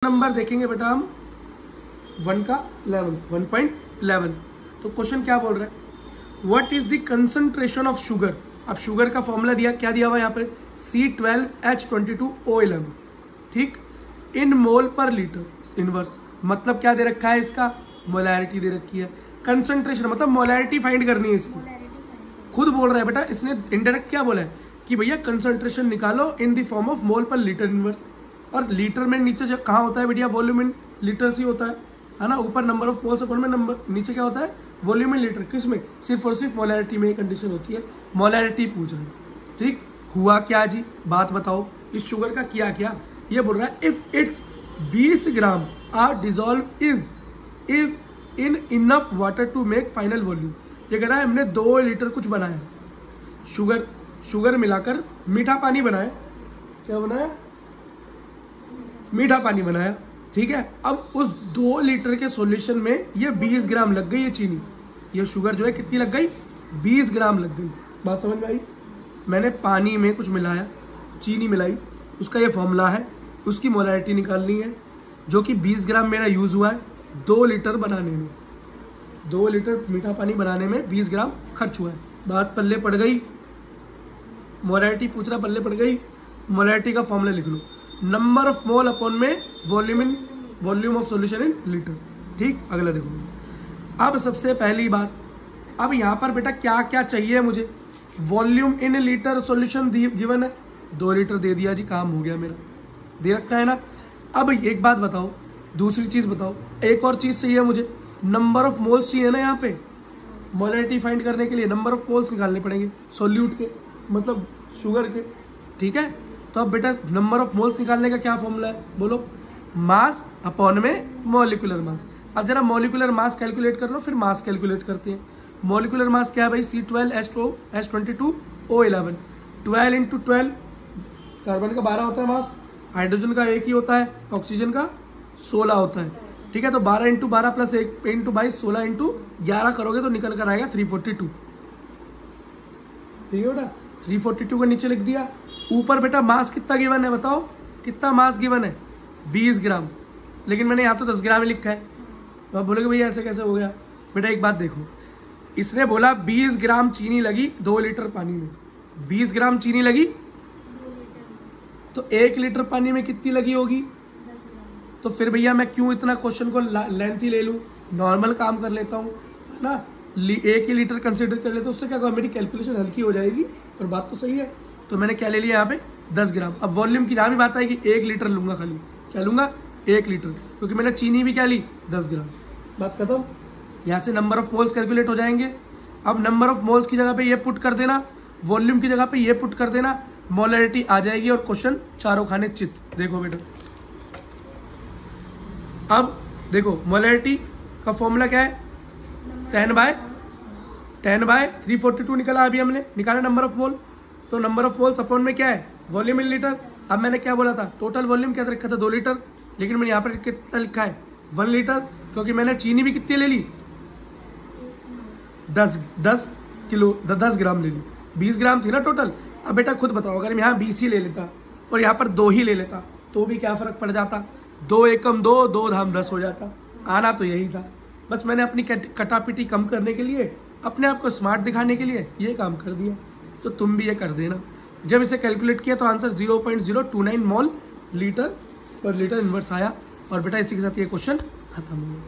Number देखेंगे बेटा हम 1 का 1.11। तो क्वेश्चन क्या बोल रहा है, what is the concentration of sugar. अब शुगर का फॉर्मूला दिया, क्या दिया हुआ यहाँ पे C12H22O11, ठीक, इन मोल पर लीटर इनवर्स। मतलब क्या दे रखा है, इसका मोलैरिटी दे रखी है। कंसंट्रेशन मतलब मोलैरिटी फाइंड करनी है इसकी, खुद बोल रहा है बेटा इसने, इनडायरेक्ट क्या बोला है कि भैया कंसंट्रेशन निकालो in the form of mole पर लीटर इनवर्स। और लीटर में नीचे जो कहाँ होता है भैया, वॉल्यूम इन लीटर्स ही होता है ना। ऊपर नंबर ऑफ मोल्स अपन में नंबर, नीचे क्या होता है वॉल्यूम इन लीटर। किस में, सिर्फ और सिर्फ मोलैरिटी में ही कंडीशन होती है। मोलैरिटी पूछ रहे हैं, ठीक। हुआ क्या जी, बात बताओ इस शुगर का किया क्या। ये बोल रहा है if it's 20 gram are dissolve if in enough water to make final volume. ये कह रहा है हमने 2 लीटर कुछ बनाया, शुगर मिलाकर मीठा पानी बनाया। क्या बनाया, मीठा पानी बनाया, ठीक है। अब उस 2 लीटर के सॉल्यूशन में ये 20 ग्राम लग गई, ये चीनी, ये शुगर जो है कितनी लग गई, 20 ग्राम लग गई। बात समझ में आई। मैंने पानी में कुछ मिलाया, चीनी मिलाई, उसका ये फॉर्मूला है, उसकी मोलैरिटी निकालनी है, जो कि 20 ग्राम मेरा यूज़ हुआ है 2 लीटर बनाने में। 2 लीटर मीठा पानी बनाने में 20 ग्राम खर्च हुआ है। बात पल्ले पड़ गई, मोलैरिटी पूछ रहा, पल्ले पड़ गई। मोलैरिटी का फॉर्मूला लिख लो, नंबर ऑफ मोल अपॉन में volume of solution in litre, ठीक। अगला देखो, अब सबसे पहली बात, अब यहाँ पर बेटा क्या क्या चाहिए मुझे, volume in litre solution given है, 2 लीटर दे दिया जी, काम हो गया मेरा, दे रखा है ना। अब एक बात बताओ, दूसरी चीज बताओ, एक और चीज चाहिए मुझे, नंबर ऑफ मोल्स चाहिए ना। यहाँ पे मोलैरिटी फाइंड करने के लिए नंबर ऑफ मोल्स निकालने पड़ेंगे सॉल्यूट के, मतलब शुगर के, ठीक है। तो अब बेटा नंबर ऑफ मोल्स निकालने का क्या फॉर्मूला है, बोलो, मास अपॉन में मॉलिक्यूलर मास। अब जरा मॉलिक्यूलर मास कैलकुलेट कर लो, फिर मास कैलकुलेट करते हैं। मॉलिक्यूलर मास क्या है भाई, C12H22O11, 12 × 12, कार्बन का 12 होता है मास, हाइड्रोजन का 1 ही होता है, ऑक्सीजन का 16 होता है, ठीक है। तो 12 × 12 + 1 × 22, 16 × 11 करोगे तो निकल कर आएगा 342, ठीक है बेटा। 342 को नीचे लिख दिया। ऊपर बेटा मास कितना गिवन है, बताओ कितना मास गिवन है, 20 ग्राम, लेकिन मैंने यहाँ तो 10 ग्राम ही लिखा है। तो आप बोलोगे भैया ऐसे कैसे हो गया। बेटा एक बात देखो, इसने बोला 20 ग्राम चीनी लगी 2 लीटर पानी में, 20 ग्राम चीनी लगी तो 1 लीटर पानी में कितनी लगी होगी, 10 ग्राम। तो फिर भैया मैं क्यों इतना क्वेश्चन को लेंथ ही ले लूँ, नॉर्मल काम कर लेता हूँ ना, 1 ही लीटर कंसिडर कर लेता हूँ, उससे क्या होगा, मेरी कैलकुलेशन हल्की हो जाएगी। और बात तो सही है, तो मैंने क्या ले लिया यहाँ पे 10 ग्राम। अब वॉल्यूम की जहाँ भी बात आएगी 1 लीटर लूंगा, खाली क्या लूंगा 1 लीटर, क्योंकि मैंने चीनी भी क्या ली 10 ग्राम। बात खत्म। यहाँ से नंबर ऑफ मोल्स कैलकुलेट हो जाएंगे। अब नंबर ऑफ मोल्स की जगह पे ये पुट कर देना, वॉल्यूम की जगह पे ये पुट कर देना, मोलैरिटी आ जाएगी और क्वेश्चन चारों खाने चित। देखो बेटा, अब देखो मोलैरिटी का फॉर्मूला क्या है, 10/342 निकाला, अभी हमने निकाला नंबर ऑफ मोल। तो नंबर ऑफ मोल्स अपॉन में क्या है, वॉल्यूम इन लीटर। अब मैंने क्या बोला था, टोटल वॉल्यूम क्या रखा था 2 लीटर, लेकिन मैंने यहाँ पर कितना लिखा है 1 लीटर, क्योंकि मैंने चीनी भी कितनी ले ली 10 किलो 10 ग्राम ले ली, 20 ग्राम थी ना टोटल। अब बेटा खुद बताओ, अगर मैं यहाँ 20 ही ले लेता और यहाँ पर 2 ही ले लेता तो भी क्या फ़र्क पड़ जाता, 2 एकम 2, 2 धाम 10 हो जाता। आना तो यही था, बस मैंने अपनी कटापिटी कम करने के लिए, अपने आप को स्मार्ट दिखाने के लिए ये काम कर दिया। तो तुम भी ये कर देना। जब इसे कैलकुलेट किया तो आंसर 0.029 मोल लीटर पर लीटर इनवर्स आया। और बेटा इसी के साथ ये क्वेश्चन खत्म हुआ।